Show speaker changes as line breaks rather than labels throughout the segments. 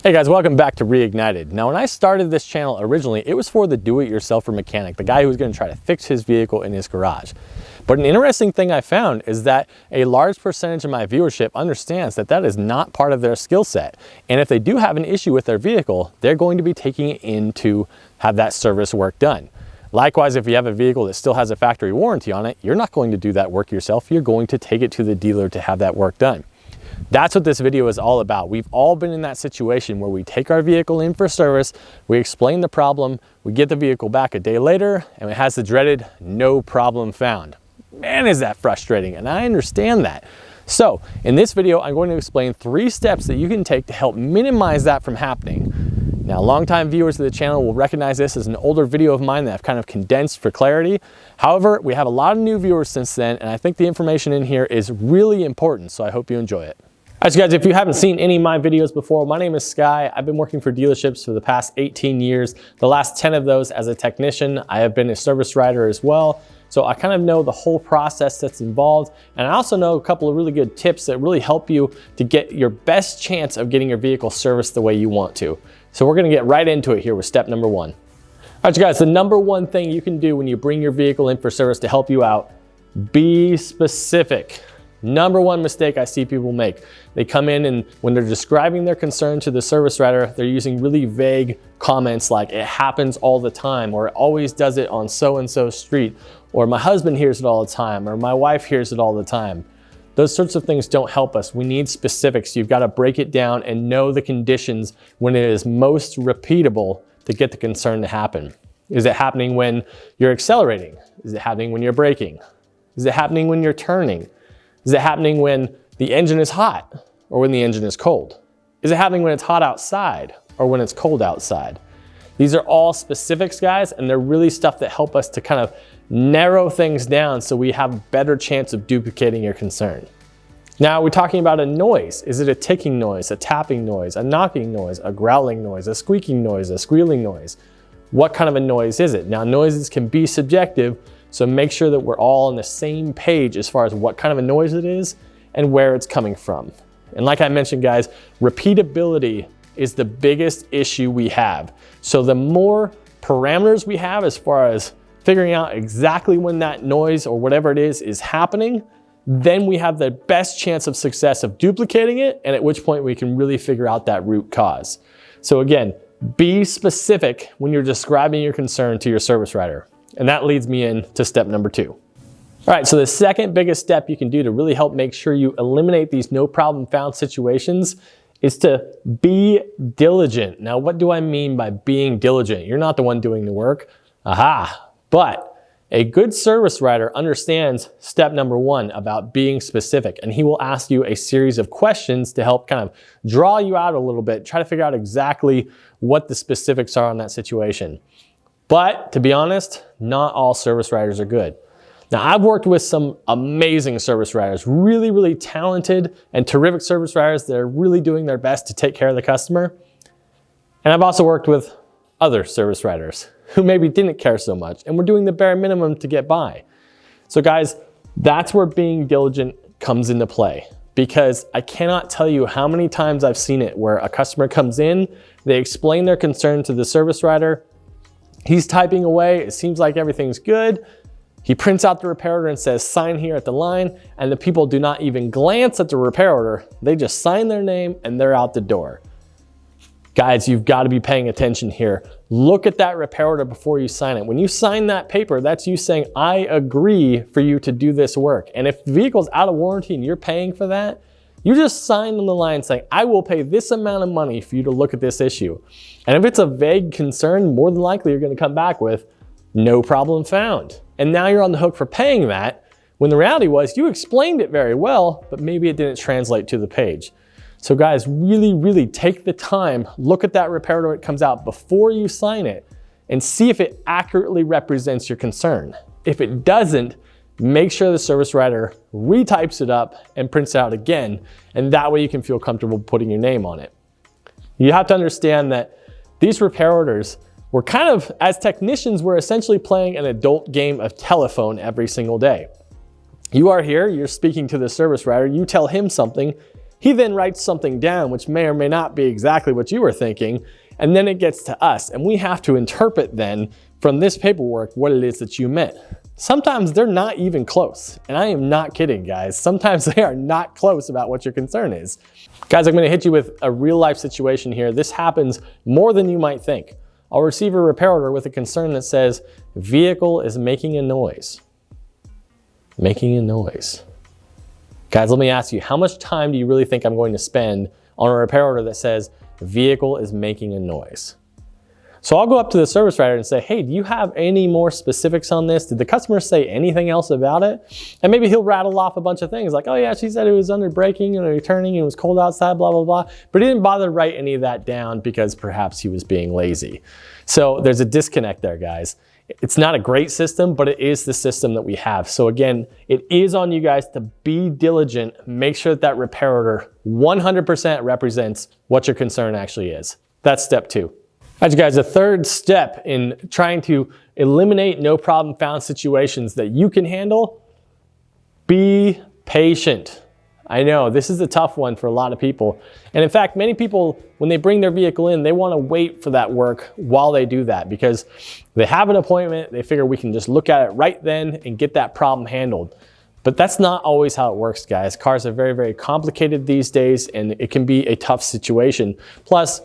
Hey guys, welcome back to Reignited. Now, when I started this channel originally, it was for the do-it-yourselfer mechanic, the guy who was going to try to fix his vehicle in his garage. But an interesting thing I found is that a large percentage of my viewership understands that that is not part of their skill set. And if they do have an issue with their vehicle, they're going to be taking it in to have that service work done. Likewise, if you have a vehicle that still has a factory warranty on it, you're not going to do that work yourself. You're going to take it to the dealer to have that work done. That's what this video is all about. We've all been in that situation where we take our vehicle in for service, we explain the problem, we get the vehicle back a day later, and it has the dreaded no problem found. Man, is that frustrating, and I understand that. So, in this video, I'm going to explain 3 steps that you can take to help minimize that from happening. Now, longtime viewers of the channel will recognize this as an older video of mine that I've kind of condensed for clarity. However, we have a lot of new viewers since then, and I think the information in here is really important, so I hope you enjoy it. All right, so guys, if you haven't seen any of my videos before, my name is Sky. I've been working for dealerships for the past 18 years. The last 10 of those as a technician. I have been a service writer as well. So I kind of know the whole process that's involved. And I also know a couple of really good tips that really help you to get your best chance of getting your vehicle serviced the way you want to. So we're gonna get right into it here with step number 1. All right, you guys, the number 1 thing you can do when you bring your vehicle in for service to help you out, be specific. Number 1 mistake I see people make. They come in and when they're describing their concern to the service writer, they're using really vague comments like it happens all the time, or it always does it on so-and-so street, or my husband hears it all the time, or my wife hears it all the time. Those sorts of things don't help us. We need specifics. You've got to break it down and know the conditions when it is most repeatable to get the concern to happen. Is it happening when you're accelerating? Is it happening when you're braking? Is it happening when you're turning? Is it happening when the engine is hot or when the engine is cold? Is it happening when it's hot outside or when it's cold outside? These are all specifics, guys, and they're really stuff that help us to kind of narrow things down so we have a better chance of duplicating your concern. Now, we're talking about a noise. Is it a ticking noise, a tapping noise, a knocking noise, a growling noise, a squeaking noise, a squealing noise? What kind of a noise is it? Now, noises can be subjective, so make sure that we're all on the same page as far as what kind of a noise it is and where it's coming from. And like I mentioned, guys, repeatability is the biggest issue we have. So the more parameters we have as far as figuring out exactly when that noise or whatever it is happening, then we have the best chance of success of duplicating it, and at which point we can really figure out that root cause. So again, be specific when you're describing your concern to your service writer. And that leads me into step number 2. All right, so the second biggest step you can do to really help make sure you eliminate these no problem found situations is to be diligent. Now, what do I mean by being diligent? You're not the one doing the work. Aha, but a good service writer understands step number 1 about being specific, and he will ask you a series of questions to help kind of draw you out a little bit, try to figure out exactly what the specifics are on that situation. But to be honest, not all service writers are good. Now, I've worked with some amazing service writers, really, really talented and terrific service writers that are really doing their best to take care of the customer. And I've also worked with other service writers who maybe didn't care so much and were doing the bare minimum to get by. So guys, that's where being diligent comes into play, because I cannot tell you how many times I've seen it where a customer comes in, they explain their concern to the service writer, he's typing away, it seems like everything's good. He prints out the repair order and says, sign here at the line, and the people do not even glance at the repair order. They just sign their name and they're out the door. Guys, you've got to be paying attention here. Look at that repair order before you sign it. When you sign that paper, that's you saying, I agree for you to do this work. And if the vehicle's out of warranty and you're paying for that, you just sign on the line saying, I will pay this amount of money for you to look at this issue. And if it's a vague concern, more than likely you're going to come back with no problem found. And now you're on the hook for paying that, when the reality was you explained it very well, but maybe it didn't translate to the page. So guys, really, really take the time, look at that repair order when it comes out before you sign it, and see if it accurately represents your concern. If it doesn't, make sure the service writer retypes it up and prints it out again, and that way you can feel comfortable putting your name on it. You have to understand that these repair orders were kind of, as technicians, we're essentially playing an adult game of telephone every single day. You are here, you're speaking to the service writer, you tell him something, He then writes something down, which may or may not be exactly what you were thinking, and then it gets to us, and we have to interpret then from this paperwork what it is that you meant. Sometimes they're not even close, and I am not kidding, guys. Sometimes they are not close about what your concern is. Guys, I'm gonna hit you with a real life situation here. This happens more than you might think. I'll receive a repair order with a concern that says, vehicle is making a noise. Making a noise. Guys, let me ask you, how much time do you really think I'm going to spend on a repair order that says, vehicle is making a noise? So I'll go up to the service writer and say, hey, do you have any more specifics on this? Did the customer say anything else about it? And maybe he'll rattle off a bunch of things like, oh yeah, she said it was under braking and returning and it was cold outside, blah, blah, blah. But he didn't bother to write any of that down because perhaps he was being lazy. So there's a disconnect there, guys. It's not a great system, but it is the system that we have. So again, it is on you guys to be diligent. Make sure that that repair order 100% represents what your concern actually is. That's step 2. All right, you guys, the third step in trying to eliminate no problem found situations that you can handle, be patient. I know this is a tough one for a lot of people. And in fact, many people, when they bring their vehicle in, they want to wait for that work while they do that because they have an appointment, they figure we can just look at it right then and get that problem handled. But that's not always how it works, guys. Cars are very, very complicated these days and it can be a tough situation. Plus,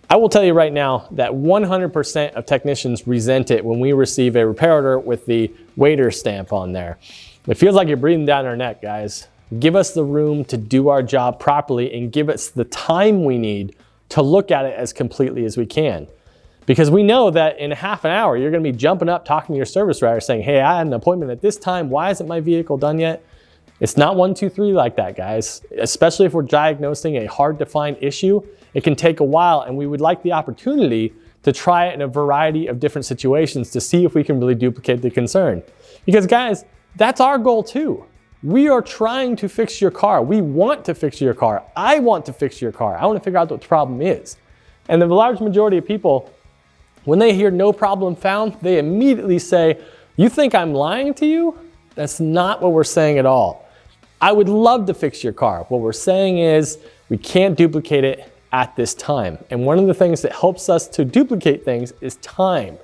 I will tell you right now that 100% of technicians resent it when we receive a repair order with the waiter stamp on there. It feels like you're breathing down our neck, guys. Give us the room to do our job properly and give us the time we need to look at it as completely as we can. Because we know that in half an hour, you're gonna be jumping up talking to your service writer saying, hey, I had an appointment at this time. Why isn't my vehicle done yet? It's not 1, 2, 3 like that, guys. Especially if we're diagnosing a hard to find issue, it can take a while and we would like the opportunity to try it in a variety of different situations to see if we can really duplicate the concern. Because guys, that's our goal too. We are trying to fix your car. We want to fix your car. I want to fix your car. I want to figure out what the problem is. And the large majority of people, when they hear no problem found, they immediately say, you think I'm lying to you? That's not what we're saying at all. I would love to fix your car. What we're saying is we can't duplicate it at this time. And one of the things that helps us to duplicate things is time.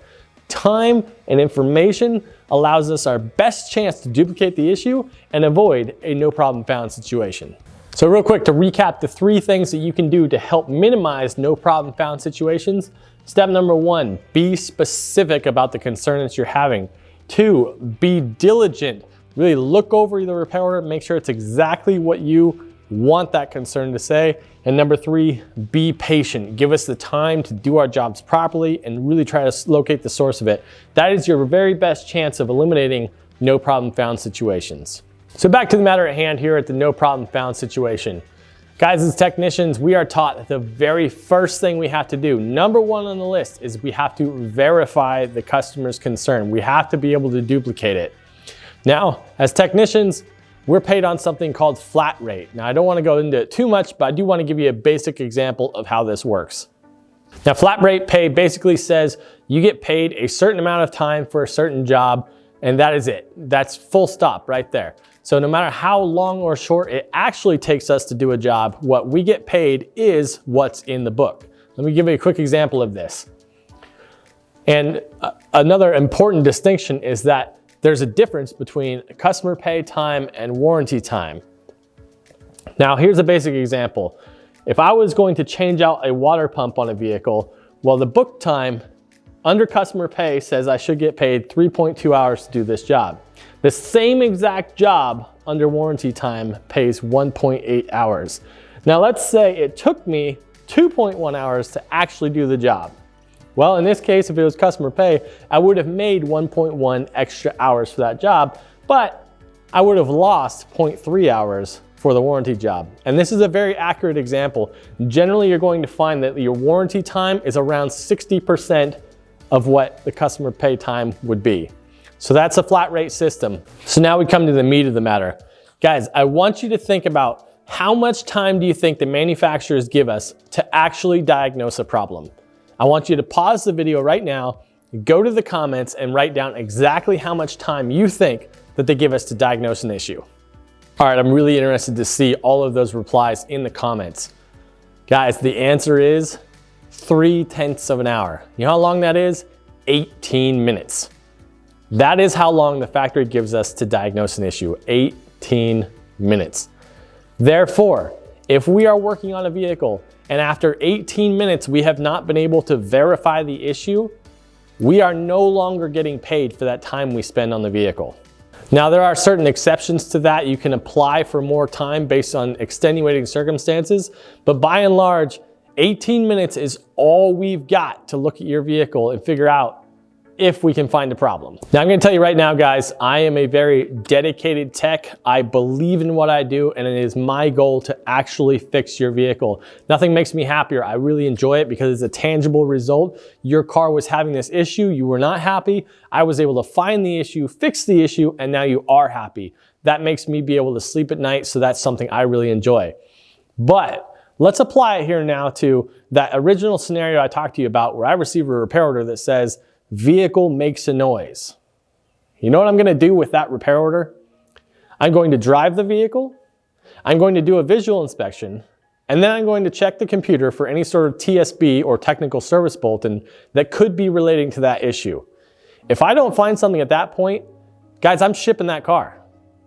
Time and information allows us our best chance to duplicate the issue and avoid a no problem found situation. So real quick, to recap the 3 things that you can do to help minimize no problem found situations. Step number 1, be specific about the concern that you're having. 2, be diligent. Really look over the repair order, make sure it's exactly what you want that concern to say. And number 3, be patient. Give us the time to do our jobs properly and really try to locate the source of it. That is your very best chance of eliminating no problem found situations. So back to the matter at hand here at the no problem found situation. Guys, as technicians, we are taught the very first thing we have to do, number 1 on the list, is we have to verify the customer's concern. We have to be able to duplicate it. Now, as technicians, we're paid on something called flat rate. Now, I don't want to go into it too much, but I do want to give you a basic example of how this works. Now, flat rate pay basically says you get paid a certain amount of time for a certain job, and that is it. That's full stop right there. So no matter how long or short it actually takes us to do a job, what we get paid is what's in the book. Let me give you a quick example of this. And another important distinction is that there's a difference between customer pay time and warranty time. Now, here's a basic example. If I was going to change out a water pump on a vehicle, well, the book time under customer pay says I should get paid 3.2 hours to do this job. The same exact job under warranty time pays 1.8 hours. Now, let's say it took me 2.1 hours to actually do the job. Well, in this case, if it was customer pay, I would have made 1.1 extra hours for that job, but I would have lost 0.3 hours for the warranty job. And this is a very accurate example. Generally, you're going to find that your warranty time is around 60% of what the customer pay time would be. So that's a flat rate system. So now we come to the meat of the matter. Guys, I want you to think about how much time do you think the manufacturers give us to actually diagnose a problem? I want you to pause the video right now, go to the comments and write down exactly how much time you think that they give us to diagnose an issue. All right, I'm really interested to see all of those replies in the comments. Guys, the answer is 3/10 of an hour. You know how long that is? 18 minutes. That is how long the factory gives us to diagnose an issue, 18 minutes. Therefore, if we are working on a vehicle and after 18 minutes we have not been able to verify the issue, we are no longer getting paid for that time we spend on the vehicle. Now, there are certain exceptions to that. You can apply for more time based on extenuating circumstances, but by and large, 18 minutes is all we've got to look at your vehicle and figure out if we can find a problem. Now, I'm gonna tell you right now, guys, I am a very dedicated tech. I believe in what I do, and it is my goal to actually fix your vehicle. Nothing makes me happier. I really enjoy it because it's a tangible result. Your car was having this issue, you were not happy. I was able to find the issue, fix the issue, and now you are happy. That makes me be able to sleep at night, so that's something I really enjoy. But let's apply it here now to that original scenario I talked to you about where I receive a repair order that says, vehicle makes a noise. You know what I'm gonna do with that repair order? I'm going to drive the vehicle, I'm going to do a visual inspection, and then I'm going to check the computer for any sort of TSB or technical service bulletin that could be relating to that issue. If I don't find something at that point, guys, I'm shipping that car.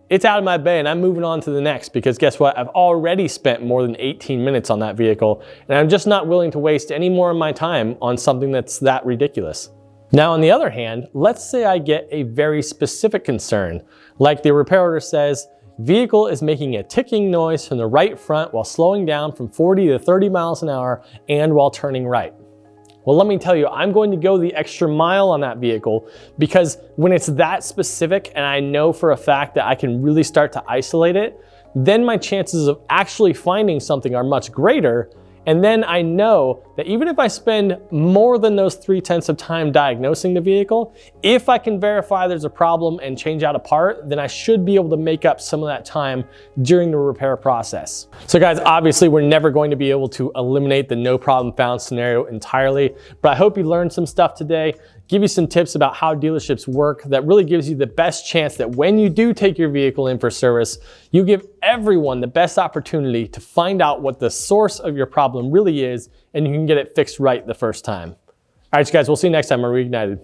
It's out of my bay and I'm moving on to the next, because guess what? I've already spent more than 18 minutes on that vehicle, and I'm just not willing to waste any more of my time on something that's that ridiculous. Now, on the other hand, let's say I get a very specific concern, like the repair order says, vehicle is making a ticking noise from the right front while slowing down from 40 to 30 miles an hour and while turning right. Well, let me tell you, I'm going to go the extra mile on that vehicle, because when it's that specific and I know for a fact that I can really start to isolate it, then my chances of actually finding something are much greater. And then I know that even if I spend more than those 3/10 of time diagnosing the vehicle, if I can verify there's a problem and change out a part, then I should be able to make up some of that time during the repair process. So guys, obviously we're never going to be able to eliminate the no problem found scenario entirely, but I hope you learned some stuff today. Give you some tips about how dealerships work that really gives you the best chance that when you do take your vehicle in for service, you give everyone the best opportunity to find out what the source of your problem really is, and you can get it fixed right the first time. All right, you guys, we'll see you next time on Reignited.